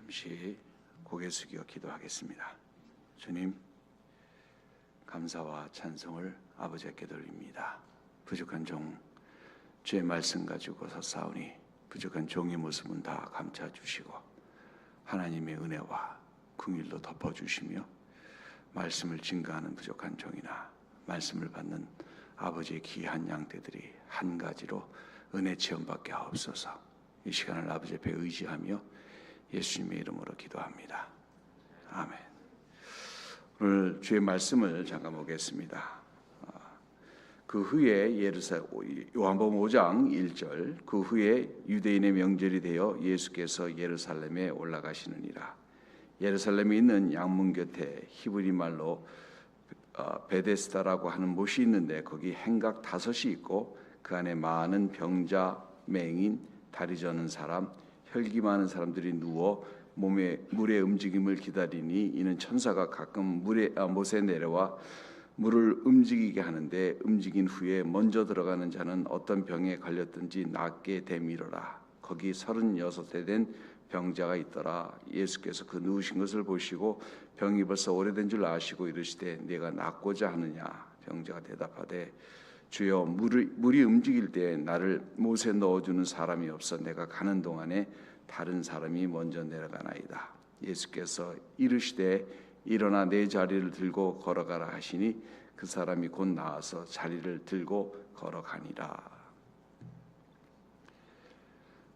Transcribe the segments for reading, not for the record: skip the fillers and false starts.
잠시 고개 숙여 기도하겠습니다. 주님, 감사와 찬송을 아버지께 돌립니다. 부족한 종, 주의 말씀 가지고 섰사오니 부족한 종의 모습은 다 감춰주시고 하나님의 은혜와 긍휼로 덮어주시며 말씀을 증거하는 부족한 종이나 말씀을 받는 아버지의 귀한 양떼들이 한 가지로 은혜 체험받게 하옵소서. 이 시간을 아버지 앞에 의지하며 예수님의 이름으로 기도합니다. 아멘. 오늘 주의 말씀을 잠깐 보겠습니다. 그 후에 요한복음 5장 1절, 그 후에 유대인의 명절이 되어 예수께서 예루살렘에 올라가시느니라. 예루살렘에 있는 양문 곁에 히브리 말로 베데스다라고 하는 못이 있는데 거기 행각 5이 있고 그 안에 많은 병자, 맹인, 다리 저는 사람, 혈기 많은 사람들이 누워 물의 움직임을 기다리니 이는 천사가 가끔 못에 내려와 물을 움직이게 하는데 움직인 후에 먼저 들어가는 자는 어떤 병에 걸렸든지 낫게 되밀어라. 거기 36세 된 병자가 있더라. 예수께서 그 누우신 것을 보시고 병이 벌써 오래된 줄 아시고 이르시되 내가 낫고자 하느냐. 병자가 대답하되 주여 물이 움직일 때 나를 못에 넣어주는 사람이 없어 내가 가는 동안에 다른 사람이 먼저 내려가나이다. 예수께서 이르시되 일어나 내 자리를 들고 걸어가라 하시니 그 사람이 곧 나와서 자리를 들고 걸어가니라.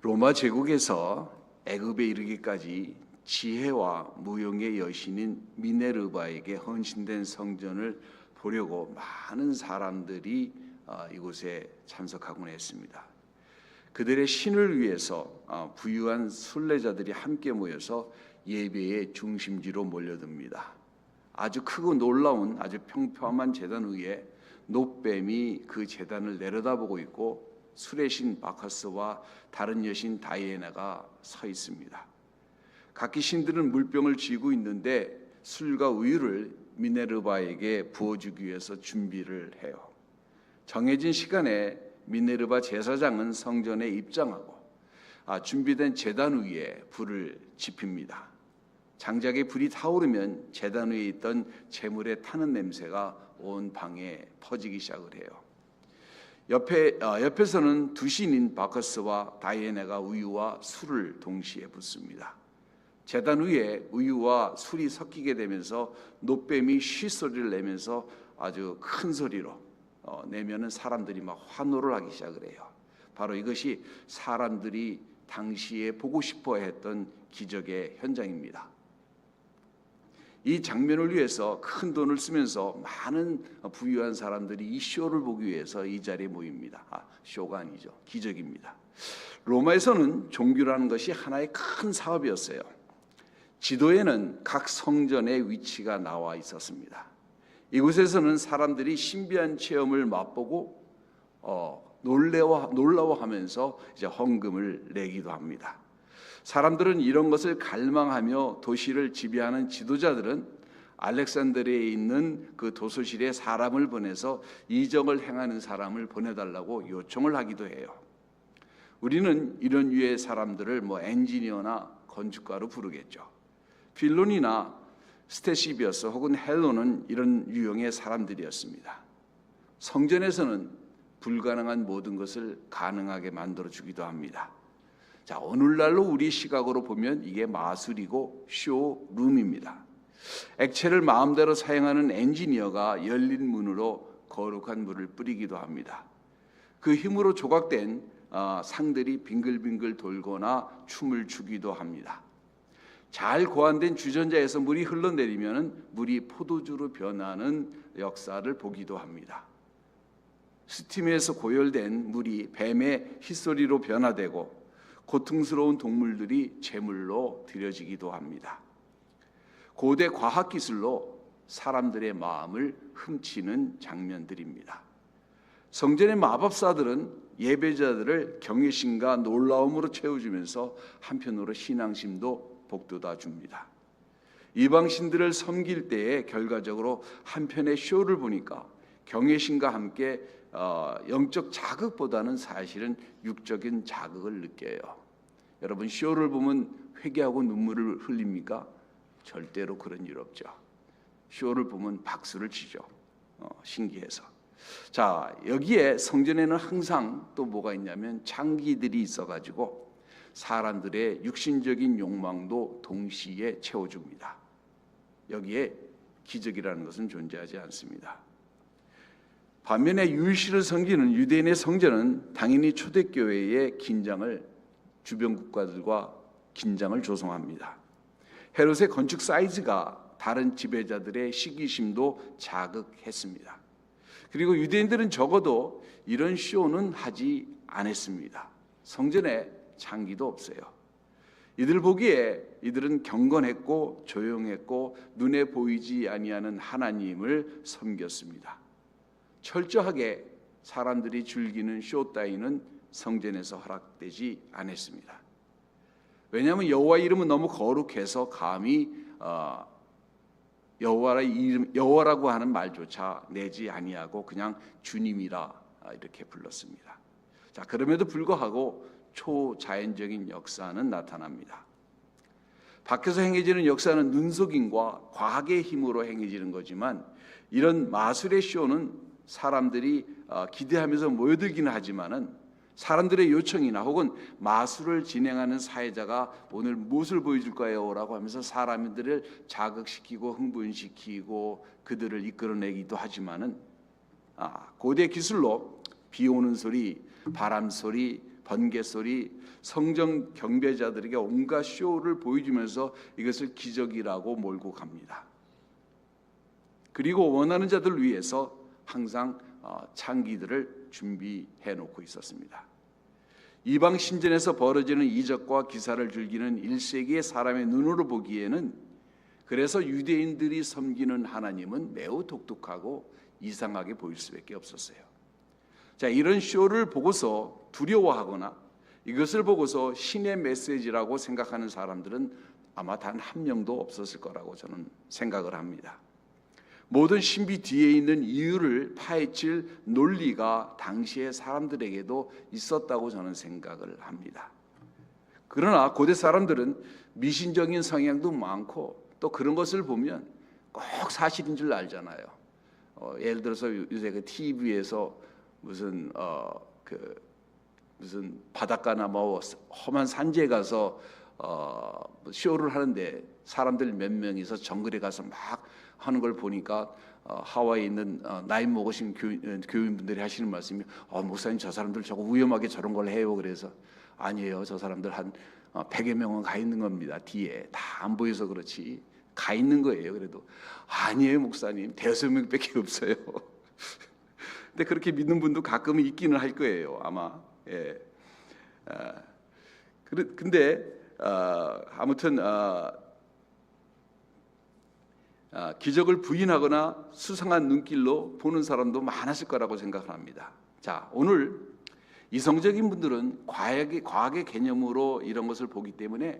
로마 제국에서 애굽에 이르기까지 지혜와 무용의 여신인 미네르바에게 헌신된 성전을 보려고 많은 사람들이 이곳에 참석하곤 했습니다. 그들의 신을 위해서 부유한 순례자들이 함께 모여서 예배의 중심지로 몰려듭니다. 아주 크고 놀라운 아주 평평한 제단 위에 놋뱀이 그 제단을 내려다보고 있고 술의 신 바커스와 다른 여신 다이애나가 서 있습니다. 각기 신들은 물병을 쥐고 있는데 술과 우유를 미네르바에게 부어주기 위해서 준비를 해요. 정해진 시간에 미네르바 제사장은 성전에 입장하고 준비된 제단 위에 불을 지핍니다. 장작에 불이 타오르면 제단 위에 있던 제물에 타는 냄새가 온 방에 퍼지기 시작을 해요. 옆에서는 두 신인 바커스와 다이애나가 우유와 술을 동시에 붓습니다. 제단 위에 우유와 술이 섞이게 되면서 놋뱀이 쉬소리를 내면서 아주 큰 소리로 내면은 사람들이 막 환호를 하기 시작을 해요. 바로 이것이 사람들이 당시에 보고 싶어 했던 기적의 현장입니다. 이 장면을 위해서 큰 돈을 쓰면서 많은 부유한 사람들이 이 쇼를 보기 위해서 이 자리에 모입니다. 쇼가 아니죠. 기적입니다. 로마에서는 종교라는 것이 하나의 큰 사업이었어요. 지도에는 각 성전의 위치가 나와 있었습니다. 이곳에서는 사람들이 신비한 체험을 맛보고 놀라워하면서 이제 헌금을 내기도 합니다. 사람들은 이런 것을 갈망하며 도시를 지배하는 지도자들은 알렉산드리아에 있는 그 도서실에 사람을 보내서 이적을 행하는 사람을 보내달라고 요청을 하기도 해요. 우리는 이런 유의 사람들을 엔지니어나 건축가로 부르겠죠. 필론이나 스테시비어스 혹은 헬로는 이런 유형의 사람들이었습니다. 성전에서는 불가능한 모든 것을 가능하게 만들어주기도 합니다. 자, 오늘날로 우리 시각으로 보면 이게 마술이고 쇼룸입니다. 액체를 마음대로 사용하는 엔지니어가 열린 문으로 거룩한 물을 뿌리기도 합니다. 그 힘으로 조각된 상들이 빙글빙글 돌거나 춤을 추기도 합니다. 잘 고안된 주전자에서 물이 흘러내리면 물이 포도주로 변하는 역사를 보기도 합니다. 스팀에서 고열된 물이 뱀의 his소리로 변화되고 고통스러운 동물들이 제물로 드려지기도 합니다. 고대 과학기술로 사람들의 마음을 훔치는 장면들입니다. 성전의 마법사들은 예배자들을 경외심과 놀라움으로 채워주면서 한편으로 신앙심도 복돋아 줍니다. 이방신들을 섬길 때에 결과적으로 한편의 쇼를 보니까 경외심과 함께 영적 자극보다는 사실은 육적인 자극을 느껴요. 여러분, 쇼를 보면 회개하고 눈물을 흘립니까? 절대로 그런 일 없죠. 쇼를 보면 박수를 치죠. 신기해서. 자, 여기에 성전에는 항상 또 뭐가 있냐면 장기들이 있어가지고 사람들의 육신적인 욕망도 동시에 채워줍니다. 여기에 기적이라는 것은 존재하지 않습니다. 반면에 율시를 섬기는 유대인의 성전은 당연히 초대교회의 긴장을 주변 국가들과 긴장을 조성합니다. 헤롯의 건축 사이즈가 다른 지배자들의 시기심도 자극했습니다. 그리고 유대인들은 적어도 이런 쇼는 하지 않았습니다. 성전에 장기도 없어요. 이들 보기에 이들은 경건했고 조용했고 눈에 보이지 아니하는 하나님을 섬겼습니다. 철저하게 사람들이 즐기는 쇼 따위는 성전에서 허락되지 않았습니다. 왜냐하면 여호와의 이름은 너무 거룩해서 감히 여호와라고 하는 말조차 내지 아니하고 그냥 주님이라 이렇게 불렀습니다. 자, 그럼에도 불구하고 초자연적인 역사는 나타납니다. 밖에서 행해지는 역사는 눈속임과 과학의 힘으로 행해지는 거지만 이런 마술의 쇼는 사람들이 기대하면서 모여들기는 하지만은 사람들의 요청이나 혹은 마술을 진행하는 사회자가 오늘 무엇을 보여줄 거예요? 라고 하면서 사람들을 자극시키고 흥분시키고 그들을 이끌어내기도 하지만은 고대 기술로 비 오는 소리, 바람 소리, 번개 소리, 성전 경배자들에게 온갖 쇼를 보여주면서 이것을 기적이라고 몰고 갑니다. 그리고 원하는 자들을 위해서 항상 창기들을 준비해 놓고 있었습니다. 이방 신전에서 벌어지는 이적과 기사를 즐기는 1세기의 사람의 눈으로 보기에는 그래서 유대인들이 섬기는 하나님은 매우 독특하고 이상하게 보일 수밖에 없었어요. 자, 이런 쇼를 보고서 두려워하거나 이것을 보고서 신의 메시지라고 생각하는 사람들은 아마 단 한 명도 없었을 거라고 저는 생각을 합니다. 모든 신비 뒤에 있는 이유를 파헤칠 논리가 당시의 사람들에게도 있었다고 저는 생각을 합니다. 그러나 고대 사람들은 미신적인 성향도 많고 또 그런 것을 보면 꼭 사실인 줄 알잖아요. 예를 들어서 요새 그 TV에서 무슨 바닷가나 뭐 험한 산지에 가서 쇼를 하는데 사람들 몇 명이서 정글에 가서 막 하는 걸 보니까 하와이에 있는 나이 먹으신 교인분들이 하시는 말씀이 목사님 저 사람들 저거 위험하게 저런 걸 해요. 그래서 아니에요. 저 사람들 한 100여 명은 가 있는 겁니다. 뒤에 다 안 보여서 그렇지 가 있는 거예요. 그래도 아니에요 목사님 대여섯 명밖에 없어요. 근데 그렇게 믿는 분도 가끔은 있기는 할 거예요 아마. 예. 근데 아무튼 기적을 부인하거나 수상한 눈길로 보는 사람도 많았을 거라고 생각을 합니다. 자, 오늘 이성적인 분들은 과학의 개념으로 이런 것을 보기 때문에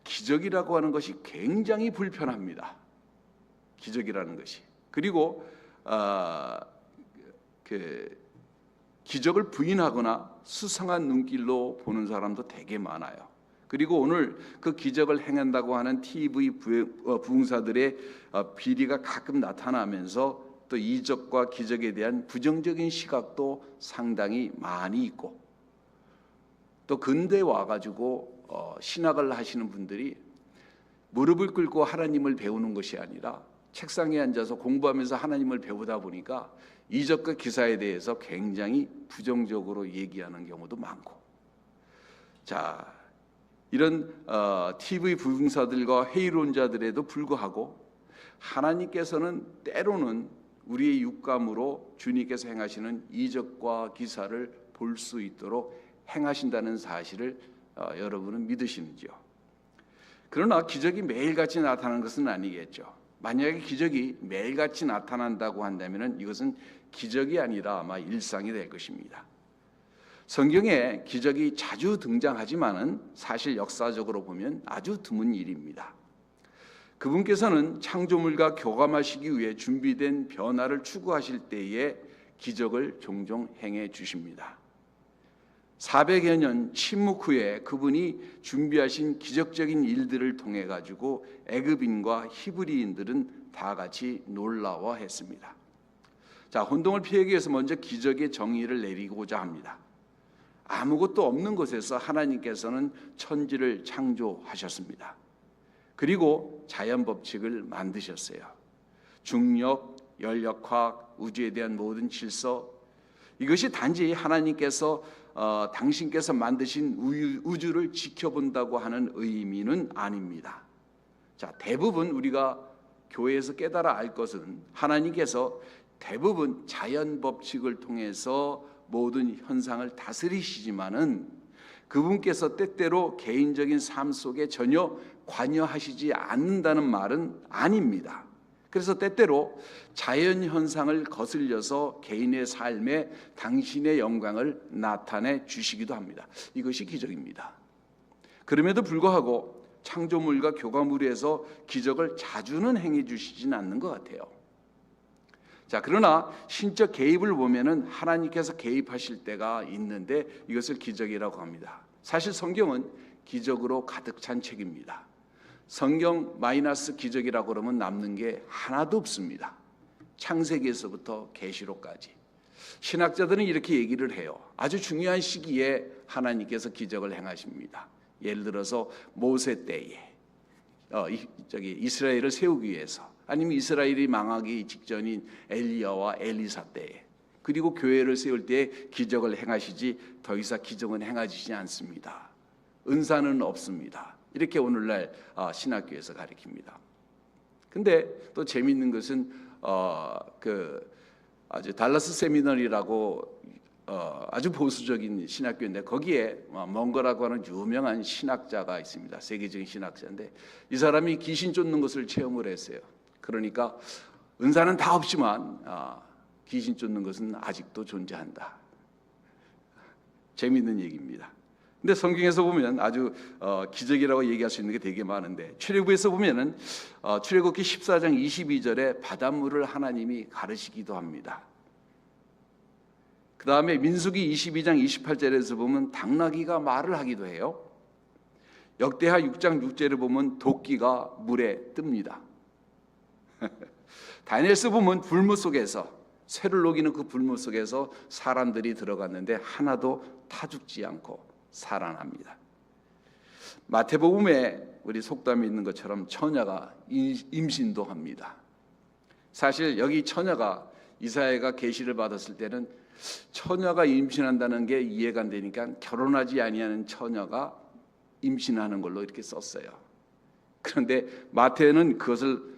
기적이라고 하는 것이 굉장히 불편합니다. 기적이라는 것이. 그리고 기적을 부인하거나 수상한 눈길로 보는 사람도 되게 많아요. 그리고 오늘 그 기적을 행한다고 하는 TV 부흥사들의 비리가 가끔 나타나면서 또 이적과 기적에 대한 부정적인 시각도 상당히 많이 있고 또 근대에 와가지고 신학을 하시는 분들이 무릎을 꿇고 하나님을 배우는 것이 아니라 책상에 앉아서 공부하면서 하나님을 배우다 보니까 이적과 기사에 대해서 굉장히 부정적으로 얘기하는 경우도 많고 자 이런 TV 부흥사들과 회의론자들에도 불구하고 하나님께서는 때로는 우리의 육감으로 주님께서 행하시는 이적과 기사를 볼 수 있도록 행하신다는 사실을 여러분은 믿으시는지요? 그러나 기적이 매일같이 나타나는 것은 아니겠죠. 만약에 기적이 매일같이 나타난다고 한다면 이것은 기적이 아니라 아마 일상이 될 것입니다. 성경에 기적이 자주 등장하지만은 사실 역사적으로 보면 아주 드문 일입니다. 그분께서는 창조물과 교감하시기 위해 준비된 변화를 추구하실 때에 기적을 종종 행해 주십니다. 400여 년 침묵 후에 그분이 준비하신 기적적인 일들을 통해 가지고 애굽인과 히브리인들은 다 같이 놀라워했습니다. 자, 혼동을 피하기 위해서 먼저 기적의 정의를 내리고자 합니다. 아무것도 없는 곳에서 하나님께서는 천지를 창조하셨습니다. 그리고 자연 법칙을 만드셨어요. 중력, 열역학, 우주에 대한 모든 질서, 이것이 단지 하나님께서 당신께서 만드신 우주를 지켜본다고 하는 의미는 아닙니다. 자, 대부분 우리가 교회에서 깨달아 알 것은 하나님께서 대부분 자연 법칙을 통해서 모든 현상을 다스리시지만은 그분께서 때때로 개인적인 삶 속에 전혀 관여하시지 않는다는 말은 아닙니다. 그래서 때때로 자연 현상을 거슬려서 개인의 삶에 당신의 영광을 나타내 주시기도 합니다. 이것이 기적입니다. 그럼에도 불구하고 창조물과 교감으로해서 기적을 자주는 행해 주시진 않는 것 같아요. 자, 그러나 신적 개입을 보면은 하나님께서 개입하실 때가 있는데 이것을 기적이라고 합니다. 사실 성경은 기적으로 가득 찬 책입니다. 성경 마이너스 기적이라고 그러면 남는 게 하나도 없습니다. 창세기에서부터 계시록까지. 신학자들은 이렇게 얘기를 해요. 아주 중요한 시기에 하나님께서 기적을 행하십니다. 예를 들어서 모세 때에 이스라엘을 세우기 위해서, 아니면 이스라엘이 망하기 직전인 엘리야와 엘리사 때에, 그리고 교회를 세울 때에 기적을 행하시지 더 이상 기적은 행하시지 않습니다. 은사는 없습니다. 이렇게 오늘날 신학교에서 가르칩니다. 근데 또 재미있는 것은 아주 달라스 세미너리라고 아주 보수적인 신학교인데 거기에 멍거라고 하는 유명한 신학자가 있습니다. 세계적인 신학자인데 이 사람이 귀신 쫓는 것을 체험을 했어요. 그러니까 은사는 다 없지만 귀신 쫓는 것은 아직도 존재한다. 재미있는 얘기입니다. 근데 성경에서 보면 아주 기적이라고 얘기할 수 있는 게 되게 많은데, 출애굽에서 보면은 출애굽기 14장 22절에 바닷물을 하나님이 가르시기도 합니다. 그 다음에 민수기 22장 28절에서 보면 당나귀가 말을 하기도 해요. 역대하 6장 6절에 보면 도끼가 물에 뜹니다. 다니엘서 보면 불못 속에서, 쇠를 녹이는 그 불못 속에서 사람들이 들어갔는데 하나도 타 죽지 않고 살아납니다. 마태복음에 우리 속담이 있는 것처럼 처녀가 임신도 합니다. 사실 여기 처녀가, 이사야가 계시를 받았을 때는 처녀가 임신한다는 게 이해가 안 되니까 결혼하지 아니하는 처녀가 임신하는 걸로 이렇게 썼어요. 그런데 마태는 그것을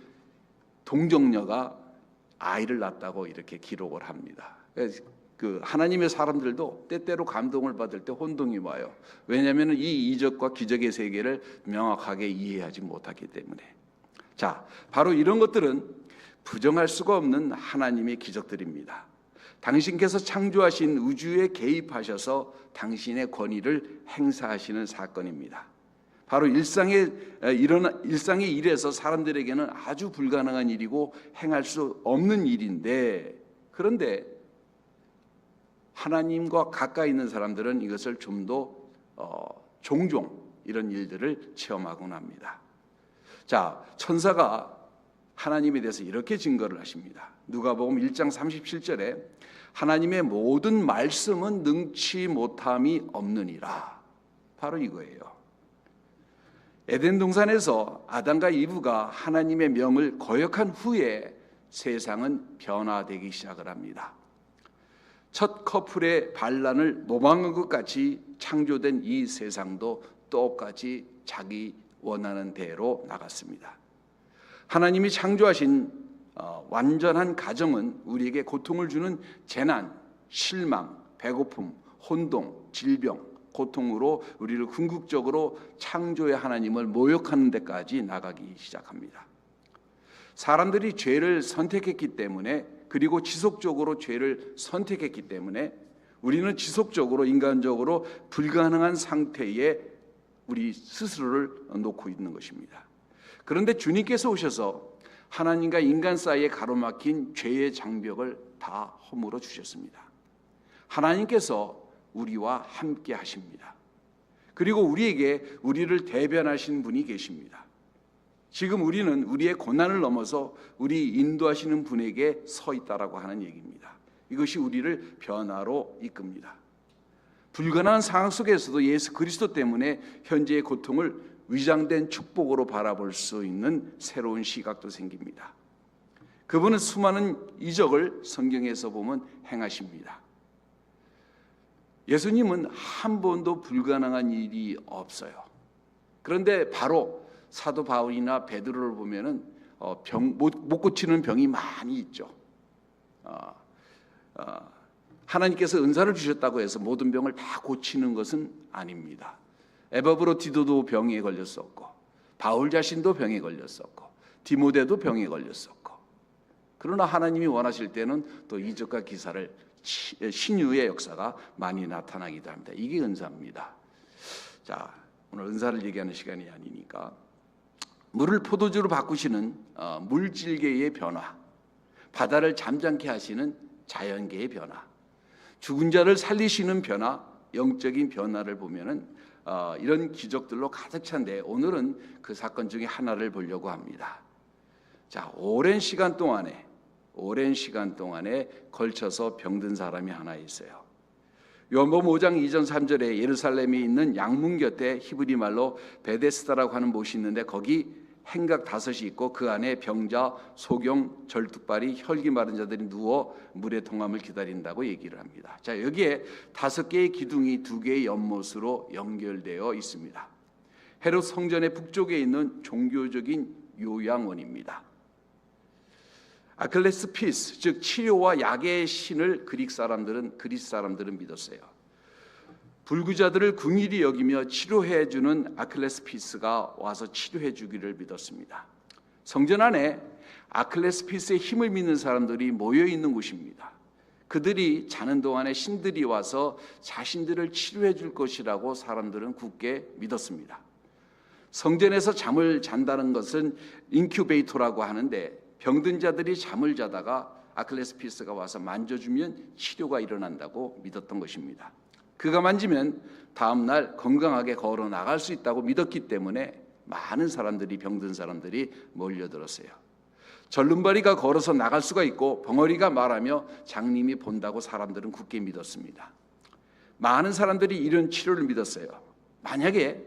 동정녀가 아이를 낳았다고 이렇게 기록을 합니다. 그 하나님의 사람들도 때때로 감동을 받을 때 혼동이 와요. 왜냐하면 이 이적과 기적의 세계를 명확하게 이해하지 못하기 때문에. 자, 바로 이런 것들은 부정할 수가 없는 하나님의 기적들입니다. 당신께서 창조하신 우주에 개입하셔서 당신의 권위를 행사하시는 사건입니다. 바로 일상의 일에서 사람들에게는 아주 불가능한 일이고 행할 수 없는 일인데, 그런데 하나님과 가까이 있는 사람들은 이것을 좀 더 종종 이런 일들을 체험하곤 합니다. 자, 천사가 하나님에 대해서 이렇게 증거를 하십니다. 누가복음 1장 37절에 하나님의 모든 말씀은 능치 못함이 없느니라. 바로 이거예요. 에덴 동산에서 아담과 이브가 하나님의 명을 거역한 후에 세상은 변화되기 시작을 합니다. 첫 커플의 반란을 모방한 것 같이 창조된 이 세상도 똑같이 자기 원하는 대로 나갔습니다. 하나님이 창조하신 완전한 가정은 우리에게 고통을 주는 재난, 실망, 배고픔, 혼동, 질병, 고통으로 우리를 궁극적으로 창조의 하나님을 모욕하는 데까지 나가기 시작합니다. 사람들이 죄를 선택했기 때문에, 그리고 지속적으로 죄를 선택했기 때문에 우리는 지속적으로 인간적으로 불가능한 상태에 우리 스스로를 놓고 있는 것입니다. 그런데 주님께서 오셔서 하나님과 인간 사이에 가로막힌 죄의 장벽을 다 허물어 주셨습니다. 하나님께서 우리와 함께 하십니다. 그리고 우리를 대변하신 분이 계십니다. 지금 우리는 우리의 고난을 넘어서 우리 인도하시는 분에게 서 있다라고 하는 얘기입니다. 이것이 우리를 변화로 이끕니다. 불가능한 상황 속에서도 예수 그리스도 때문에 현재의 고통을 위장된 축복으로 바라볼 수 있는 새로운 시각도 생깁니다. 그분은 수많은 이적을 성경에서 보면 행하십니다. 예수님은 한 번도 불가능한 일이 없어요. 그런데 바로 사도 바울이나 베드로를 보면은 못 고치는 병이 많이 있죠. 하나님께서 은사를 주셨다고 해서 모든 병을 다 고치는 것은 아닙니다. 에바브로디도도 병에 걸렸었고, 바울 자신도 병에 걸렸었고, 디모데도 병에 걸렸었고, 그러나 하나님이 원하실 때는 또 이적과 기사를 신유의 역사가 많이 나타나기도 합니다. 이게 은사입니다. 자, 오늘 은사를 얘기하는 시간이 아니니까 물을 포도주로 바꾸시는 물질계의 변화, 바다를 잠잠케 하시는 자연계의 변화, 죽은 자를 살리시는 변화, 영적인 변화를 보면은 이런 기적들로 가득 찬데 오늘은 그 사건 중에 하나를 보려고 합니다. 자, 오랜 시간 동안에 걸쳐서 병든 사람이 하나 있어요. 요한복음 5장 2절 3절에 예루살렘에 있는 양문 곁에 히브리 말로 베데스다라고 하는 못이 있는데 거기 행각 5이 있고 그 안에 병자, 소경, 절뚝발이, 혈기 마른 자들이 누워 물의 동함을 기다린다고 얘기를 합니다. 자, 여기에 5개의 기둥이 2개의 연못으로 연결되어 있습니다. 헤롯 성전의 북쪽에 있는 종교적인 요양원입니다. 아클레스피스, 즉 치료와 약의 신을 그리스 사람들은 믿었어요. 불구자들을 긍휼히 여기며 치료해 주는 아클레스피스가 와서 치료해 주기를 믿었습니다. 성전 안에 아클레스피스의 힘을 믿는 사람들이 모여 있는 곳입니다. 그들이 자는 동안에 신들이 와서 자신들을 치료해 줄 것이라고 사람들은 굳게 믿었습니다. 성전에서 잠을 잔다는 것은 인큐베이터라고 하는데 병든 자들이 잠을 자다가 아클레스피스가 와서 만져주면 치료가 일어난다고 믿었던 것입니다. 그가 만지면 다음날 건강하게 걸어 나갈 수 있다고 믿었기 때문에 많은 사람들이, 병든 사람들이 몰려들었어요. 절름발이가 걸어서 나갈 수가 있고 벙어리가 말하며 장님이 본다고 사람들은 굳게 믿었습니다. 많은 사람들이 이런 치료를 믿었어요. 만약에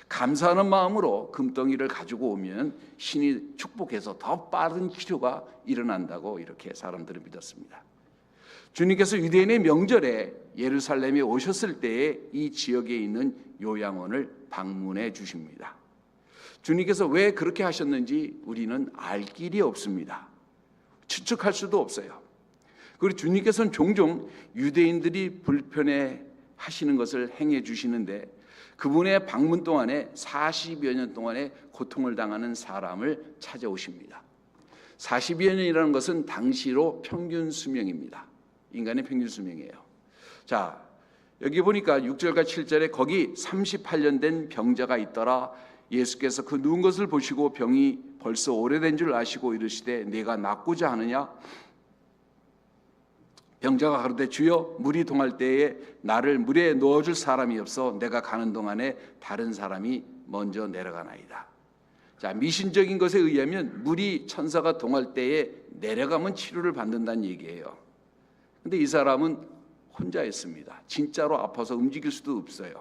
감사하는 마음으로 금덩이를 가지고 오면 신이 축복해서 더 빠른 치료가 일어난다고 이렇게 사람들은 믿었습니다. 주님께서 유대인의 명절에 예루살렘에 오셨을 때에 이 지역에 있는 요양원을 방문해 주십니다. 주님께서 왜 그렇게 하셨는지 우리는 알 길이 없습니다. 추측할 수도 없어요. 그리고 주님께서는 종종 유대인들이 불편해 하시는 것을 행해 주시는데 그분의 방문 동안에 40여 년 동안에 고통을 당하는 사람을 찾아오십니다. 40여 년이라는 것은 당시로 평균 수명입니다. 인간의 평균 수명이에요. 자, 여기 보니까 6절과 7절에 거기 38년 된 병자가 있더라. 예수께서 그 누운 것을 보시고 병이 벌써 오래된 줄 아시고 이르시되 내가 낫고자 하느냐? 병자가 가로되 주여 물이 동할 때에 나를 물에 넣어줄 사람이 없어 내가 가는 동안에 다른 사람이 먼저 내려가나이다. 자, 미신적인 것에 의하면 물이 천사가 동할 때에 내려가면 치료를 받는다는 얘기예요. 근데 이 사람은 혼자였습니다. 진짜로 아파서 움직일 수도 없어요.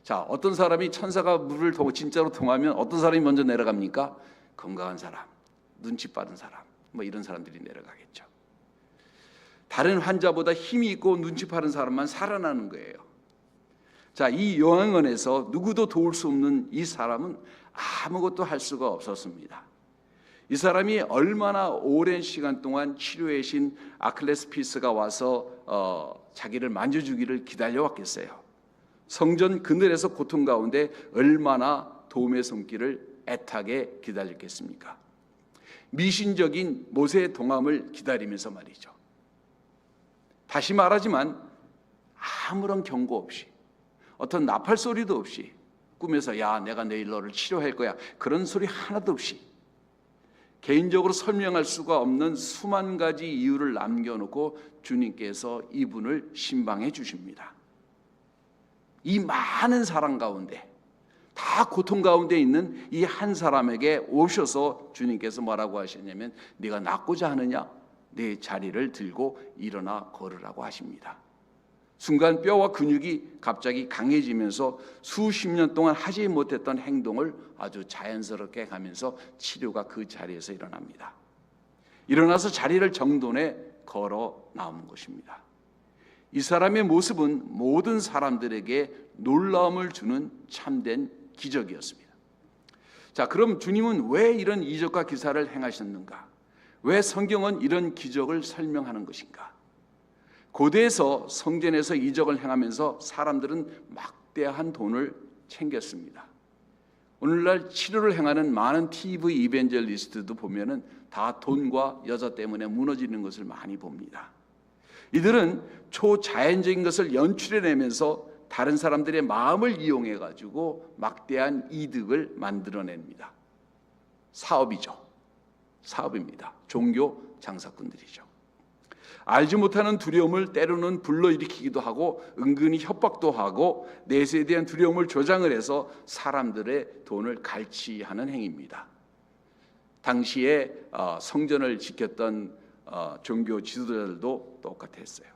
자, 어떤 사람이 천사가 물을 진짜로 통하면 어떤 사람이 먼저 내려갑니까? 건강한 사람, 눈치 빠른 사람, 이런 사람들이 내려가겠죠. 다른 환자보다 힘이 있고 눈치 빠른 사람만 살아나는 거예요. 자, 이 요양원에서 누구도 도울 수 없는 이 사람은 아무것도 할 수가 없었습니다. 이 사람이 얼마나 오랜 시간 동안 치료의 신 아클레스피스가 와서 자기를 만져주기를 기다려왔겠어요. 성전 그늘에서 고통 가운데 얼마나 도움의 손길을 애타게 기다렸겠습니까? 미신적인 모세의 동함을 기다리면서 말이죠. 다시 말하지만 아무런 경고 없이 어떤 나팔 소리도 없이 꿈에서 야 내가 내일 너를 치료할 거야 그런 소리 하나도 없이 개인적으로 설명할 수가 없는 수만 가지 이유를 남겨놓고 주님께서 이분을 신방해 주십니다. 이 많은 사람 가운데, 다 고통 가운데 있는 이 한 사람에게 오셔서 주님께서 뭐라고 하셨냐면, 네가 낫고자 하느냐? 내 자리를 들고 일어나 걸으라고 하십니다. 순간 뼈와 근육이 갑자기 강해지면서 수십 년 동안 하지 못했던 행동을 아주 자연스럽게 가면서 치료가 그 자리에서 일어납니다. 일어나서 자리를 정돈해 걸어 나오는 것입니다. 이 사람의 모습은 모든 사람들에게 놀라움을 주는 참된 기적이었습니다. 자, 그럼 주님은 왜 이런 이적과 기사를 행하셨는가? 왜 성경은 이런 기적을 설명하는 것인가? 고대에서 성전에서 이적을 행하면서 사람들은 막대한 돈을 챙겼습니다. 오늘날 치료를 행하는 많은 TV 이벤젤리스트도 보면은 다 돈과 여자 때문에 무너지는 것을 많이 봅니다. 이들은 초자연적인 것을 연출해내면서 다른 사람들의 마음을 이용해 가지고 막대한 이득을 만들어냅니다. 사업입니다. 종교 장사꾼들이죠. 알지 못하는 두려움을 때로는 불러일으키기도 하고 은근히 협박도 하고 내세에 대한 두려움을 조장을 해서 사람들의 돈을 갈취하는 행위입니다. 당시에 성전을 지켰던 종교 지도자들도 똑같았어요.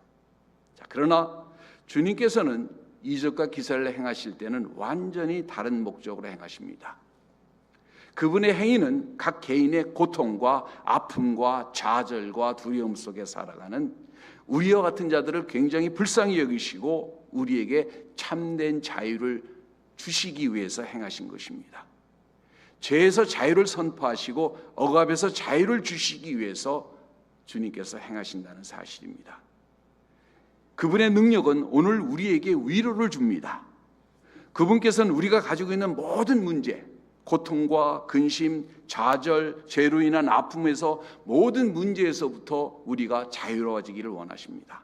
자, 그러나 주님께서는 이적과 기사를 행하실 때는 완전히 다른 목적으로 행하십니다. 그분의 행위는 각 개인의 고통과 아픔과 좌절과 두려움 속에 살아가는 우리와 같은 자들을 굉장히 불쌍히 여기시고 우리에게 참된 자유를 주시기 위해서 행하신 것입니다. 죄에서 자유를 선포하시고 억압에서 자유를 주시기 위해서 주님께서 행하신다는 사실입니다. 그분의 능력은 오늘 우리에게 위로를 줍니다. 그분께서는 우리가 가지고 있는 모든 문제, 고통과 근심, 좌절, 죄로 인한 아픔에서 모든 문제에서부터 우리가 자유로워지기를 원하십니다.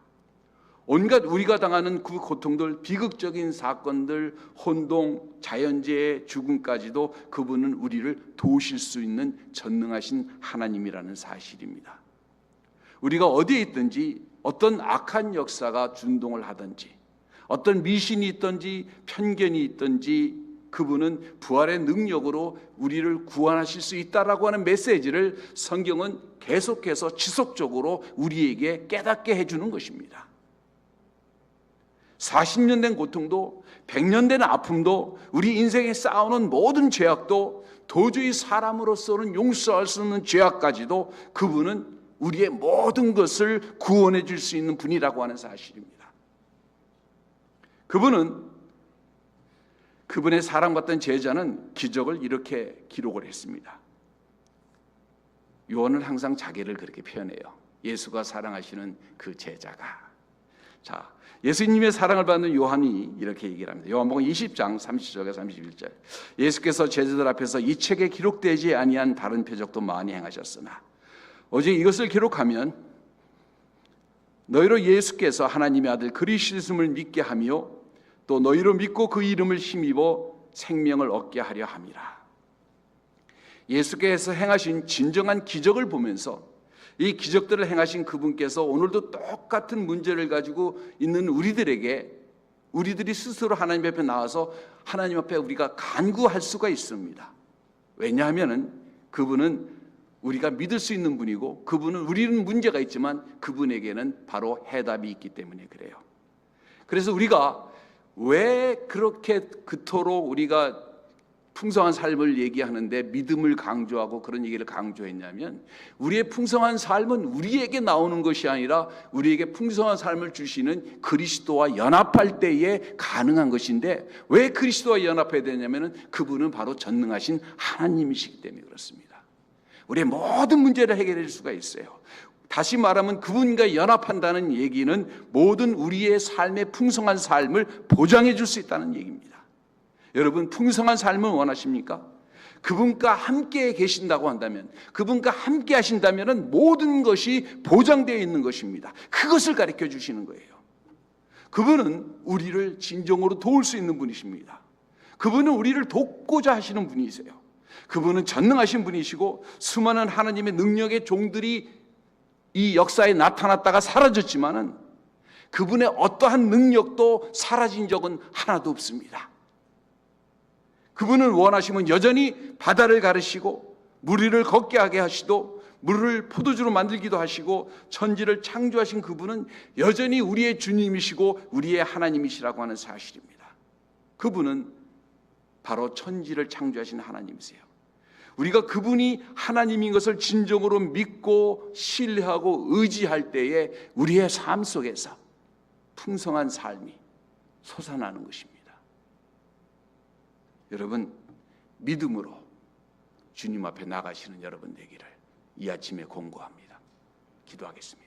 온갖 우리가 당하는 그 고통들, 비극적인 사건들, 혼동, 자연재해, 죽음까지도 그분은 우리를 도우실 수 있는 전능하신 하나님이라는 사실입니다. 우리가 어디에 있든지 어떤 악한 역사가 준동을 하든지 어떤 미신이 있든지 편견이 있든지 그분은 부활의 능력으로 우리를 구원하실 수 있다라고 하는 메시지를 성경은 계속해서 지속적으로 우리에게 깨닫게 해주는 것입니다. 40년 된 고통도 100년 된 아픔도 우리 인생에 쌓아오는 모든 죄악도 도저히 사람으로서는 용서할 수 없는 죄악까지도 그분은 우리의 모든 것을 구원해 줄 수 있는 분이라고 하는 사실입니다. 그분의 사랑받던 제자는 기적을 이렇게 기록을 했습니다. 요한은 항상 자기를 그렇게 표현해요. 예수가 사랑하시는 그 제자가. 자, 예수님의 사랑을 받는 요한이 이렇게 얘기를 합니다. 요한복음 20장 30절과 31절. 예수께서 제자들 앞에서 이 책에 기록되지 아니한 다른 표적도 많이 행하셨으나 오직 이것을 기록하면 너희로 예수께서 하나님의 아들 그리스도임을 믿게 하며 또 너희로 믿고 그 이름을 힘입어 생명을 얻게 하려 함이라. 예수께서 행하신 진정한 기적을 보면서 이 기적들을 행하신 그분께서 오늘도 똑같은 문제를 가지고 있는 우리들이 스스로 하나님 앞에 나와서 하나님 앞에 우리가 간구할 수가 있습니다. 왜냐하면 그분은 우리가 믿을 수 있는 분이고 우리는 문제가 있지만 그분에게는 바로 해답이 있기 때문에 그래요. 그래서 우리가 왜 그렇게 그토록 우리가 풍성한 삶을 얘기하는데 믿음을 강조하고 그런 얘기를 강조했냐면 우리의 풍성한 삶은 우리에게 나오는 것이 아니라 우리에게 풍성한 삶을 주시는 그리스도와 연합할 때에 가능한 것인데 왜 그리스도와 연합해야 되냐면 그분은 바로 전능하신 하나님이시기 때문에 그렇습니다. 우리의 모든 문제를 해결할 수가 있어요. 다시 말하면 그분과 연합한다는 얘기는 모든 우리의 삶의 풍성한 삶을 보장해 줄 수 있다는 얘기입니다. 여러분 풍성한 삶을 원하십니까? 그분과 함께 계신다고 한다면 그분과 함께 하신다면 모든 것이 보장되어 있는 것입니다. 그것을 가르쳐 주시는 거예요. 그분은 우리를 진정으로 도울 수 있는 분이십니다. 그분은 우리를 돕고자 하시는 분이세요. 그분은 전능하신 분이시고 수많은 하나님의 능력의 종들이 이 역사에 나타났다가 사라졌지만은 그분의 어떠한 능력도 사라진 적은 하나도 없습니다. 그분은 원하시면 여전히 바다를 가르시고 물 위를 걷게 하게 하시도 물을 포도주로 만들기도 하시고 천지를 창조하신 그분은 여전히 우리의 주님이시고 우리의 하나님이시라고 하는 사실입니다. 그분은 바로 천지를 창조하신 하나님이세요. 우리가 그분이 하나님인 것을 진정으로 믿고 신뢰하고 의지할 때에 우리의 삶 속에서 풍성한 삶이 솟아나는 것입니다. 여러분, 믿음으로 주님 앞에 나가시는 여러분 되기를 이 아침에 공고합니다. 기도하겠습니다.